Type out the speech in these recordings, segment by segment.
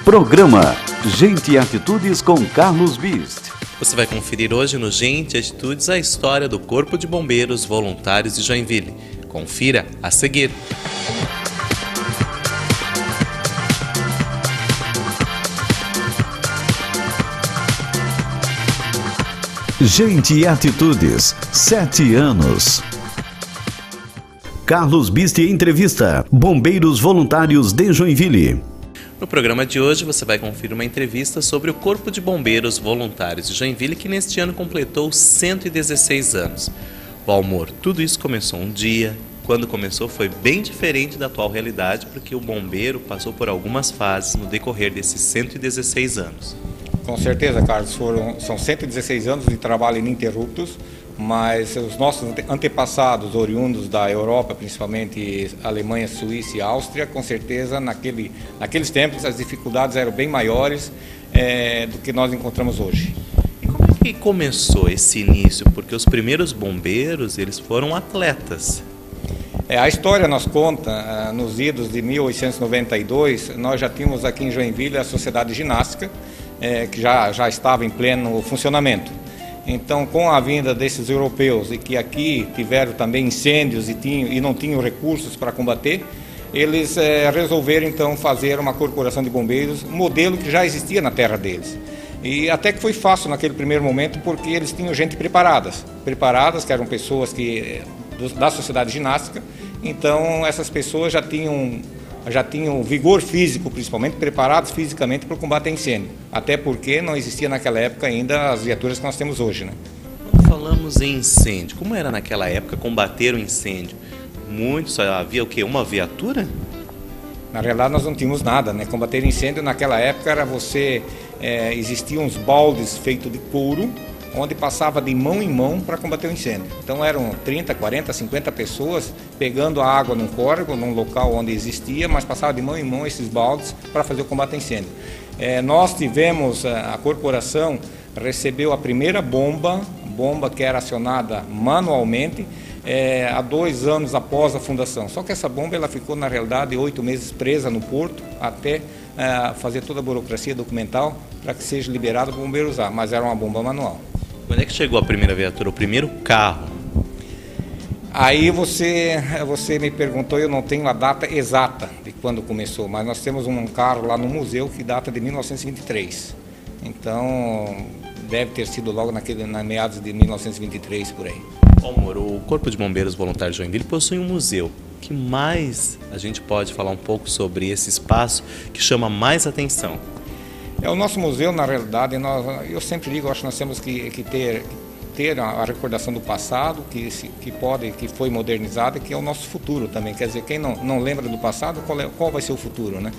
Programa Gente e Atitudes com Carlos Bist. Você vai conferir hoje no Gente e Atitudes a história do Corpo de Bombeiros Voluntários de Joinville. Confira a seguir. Gente e Atitudes, 7 anos. Carlos Bist entrevista Bombeiros Voluntários de Joinville. No programa de hoje você vai conferir uma entrevista sobre o Corpo de Bombeiros Voluntários de Joinville, que neste ano completou 116 anos. Valmor, tudo isso começou um dia. Quando começou foi bem diferente da atual realidade, porque o bombeiro passou por algumas fases no decorrer desses 116 anos. Com certeza, Carlos, são 116 anos de trabalho ininterruptos, mas os nossos antepassados, oriundos da Europa, principalmente Alemanha, Suíça e Áustria, com certeza naqueles tempos as dificuldades eram bem maiores do que nós encontramos hoje. E como é que começou esse início? Porque os primeiros bombeiros, eles foram atletas. A história nos conta, nos idos de 1892, nós já tínhamos aqui em Joinville a Sociedade Ginástica, que já estava em pleno funcionamento. Então, com a vinda desses europeus e que aqui tiveram também incêndios e não tinham recursos para combater, eles resolveram então fazer uma corporação de bombeiros, um modelo que já existia na terra deles. E até que foi fácil naquele primeiro momento, porque eles tinham gente preparadas, que eram pessoas da sociedade ginástica. Então, essas pessoas já tinham vigor físico, principalmente, preparados fisicamente para o combate a incêndio. Até porque não existia naquela época ainda as viaturas que nós temos hoje, né? Quando falamos em incêndio, como era naquela época combater o incêndio? Só havia o quê? Uma viatura? Na realidade nós não tínhamos nada, né? Combater incêndio naquela época era existiam uns baldes feitos de couro, onde passava de mão em mão para combater o incêndio. Então eram 30, 40, 50 pessoas pegando a água num córrego, num local onde existia, mas passava de mão em mão esses baldes para fazer o combate a incêndio. Nós tivemos, a corporação recebeu a primeira bomba que era acionada manualmente, há 2 anos após a fundação. Só que essa bomba ela ficou, na realidade, 8 meses presa no porto, até fazer toda a burocracia documental para que seja liberada para o bombeiro usar, mas era uma bomba manual. Quando é que chegou a primeira viatura, o primeiro carro? Aí você me perguntou, eu não tenho a data exata de quando começou, mas nós temos um carro lá no museu que data de 1923. Então, deve ter sido logo na meados de 1923, por aí. Amor, o Corpo de Bombeiros Voluntários de Joinville possui um museu. O que mais a gente pode falar um pouco sobre esse espaço que chama mais atenção? O nosso museu, na realidade, eu sempre digo, acho que nós temos que ter a recordação do passado, que foi modernizado e que é o nosso futuro também. Quer dizer, quem não lembra do passado, qual vai ser o futuro, né?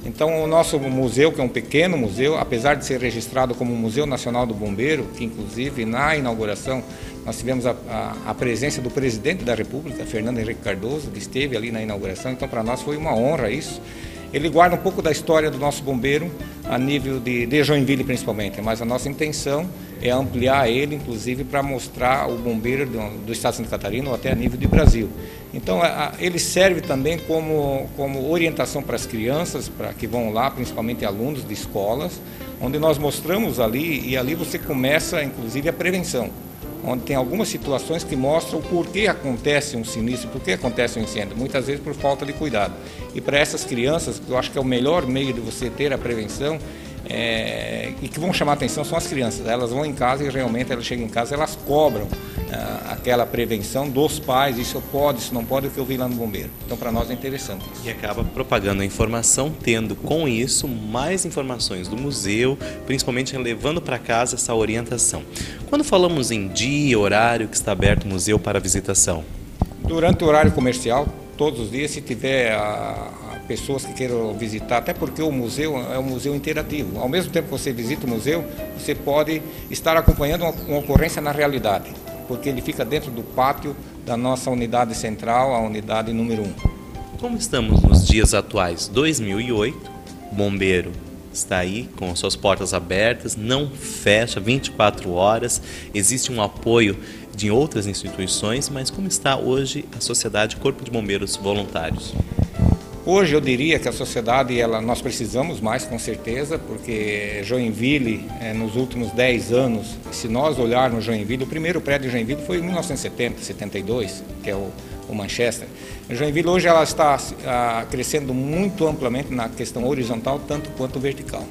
Então, o nosso museu, que é um pequeno museu, apesar de ser registrado como Museu Nacional do Bombeiro, que inclusive na inauguração nós tivemos a presença do presidente da República, Fernando Henrique Cardoso, que esteve ali na inauguração, então para nós foi uma honra isso. Ele guarda um pouco da história do nosso bombeiro a nível de Joinville principalmente, mas a nossa intenção é ampliar ele, inclusive, para mostrar o bombeiro do estado de Santa Catarina ou até a nível de Brasil. Então, ele serve também como orientação para as crianças, para que vão lá, principalmente alunos de escolas, onde nós mostramos ali, e ali você começa, inclusive, a prevenção, onde tem algumas situações que mostram o porquê acontece um sinistro, por que acontece um incêndio, muitas vezes por falta de cuidado. E para essas crianças, eu acho que é o melhor meio de você ter a prevenção, e que vão chamar a atenção são as crianças. Elas vão em casa e realmente elas chegam em casa, elas cobram aquela prevenção dos pais, isso pode, isso não pode, o que eu vi lá no bombeiro. Então para nós é interessante. E acaba propagando a informação, tendo com isso mais informações do museu, principalmente levando para casa essa orientação. Quando falamos em dia, horário que está aberto o museu para visitação? Durante o horário comercial, todos os dias, se tiver pessoas que queiram visitar, até porque o museu é um museu interativo. Ao mesmo tempo que você visita o museu, você pode estar acompanhando uma ocorrência na realidade, porque ele fica dentro do pátio da nossa unidade central, a unidade número 1. Como estamos nos dias atuais, 2008, o bombeiro está aí com suas portas abertas, não fecha 24 horas, existe um apoio de outras instituições, mas como está hoje a Sociedade Corpo de Bombeiros Voluntários? Hoje eu diria que a sociedade, nós precisamos mais, com certeza, porque Joinville, nos últimos 10 anos, se nós olharmos Joinville, o primeiro prédio de Joinville foi em 1970, 72, que é o Manchester. Joinville hoje ela está crescendo muito amplamente na questão horizontal, tanto quanto vertical.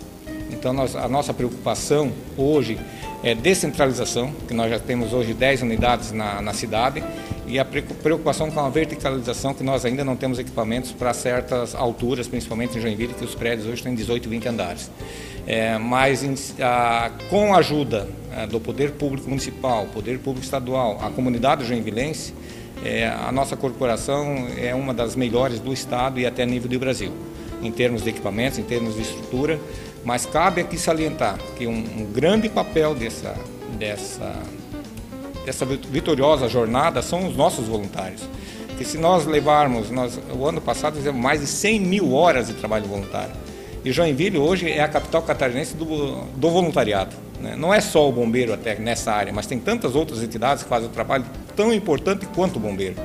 Então a nossa preocupação hoje é descentralização, que nós já temos hoje 10 unidades na cidade, e a preocupação com a verticalização, que nós ainda não temos equipamentos para certas alturas, principalmente em Joinville, que os prédios hoje têm 18, 20 andares. Mas com a ajuda do Poder Público Municipal, Poder Público Estadual, a comunidade joinvilense, a nossa corporação é uma das melhores do Estado e até nível do Brasil, em termos de equipamentos, em termos de estrutura, mas cabe aqui salientar que um grande papel dessa vitoriosa jornada são os nossos voluntários. Que se nós levarmos, o ano passado fizemos mais de 100 mil horas de trabalho voluntário. E Joinville hoje é a capital catarinense do voluntariado, né? Não é só o bombeiro até nessa área, mas tem tantas outras entidades que fazem o trabalho tão importante quanto o bombeiro.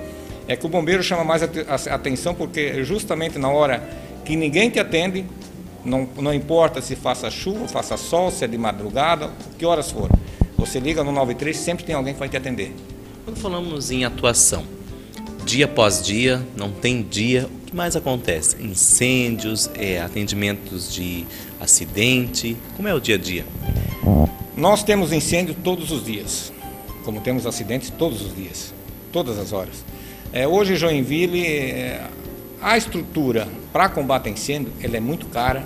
É que o bombeiro chama mais atenção porque justamente na hora que ninguém te atende, não importa se faça chuva, faça sol, se é de madrugada, que horas for. Você liga no 93, sempre tem alguém que vai te atender. Quando falamos em atuação, dia após dia, não tem dia, o que mais acontece? Incêndios, atendimentos de acidente, como é o dia a dia? Nós temos incêndio todos os dias, como temos acidentes todos os dias, todas as horas. Hoje Joinville, a estrutura para combate a incêndio, ela é muito cara,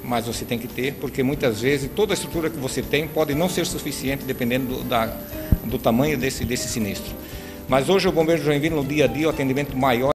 mas você tem que ter, porque muitas vezes toda a estrutura que você tem pode não ser suficiente dependendo do tamanho desse sinistro. Mas hoje o Bombeiro de Joinville, no dia a dia, o atendimento maior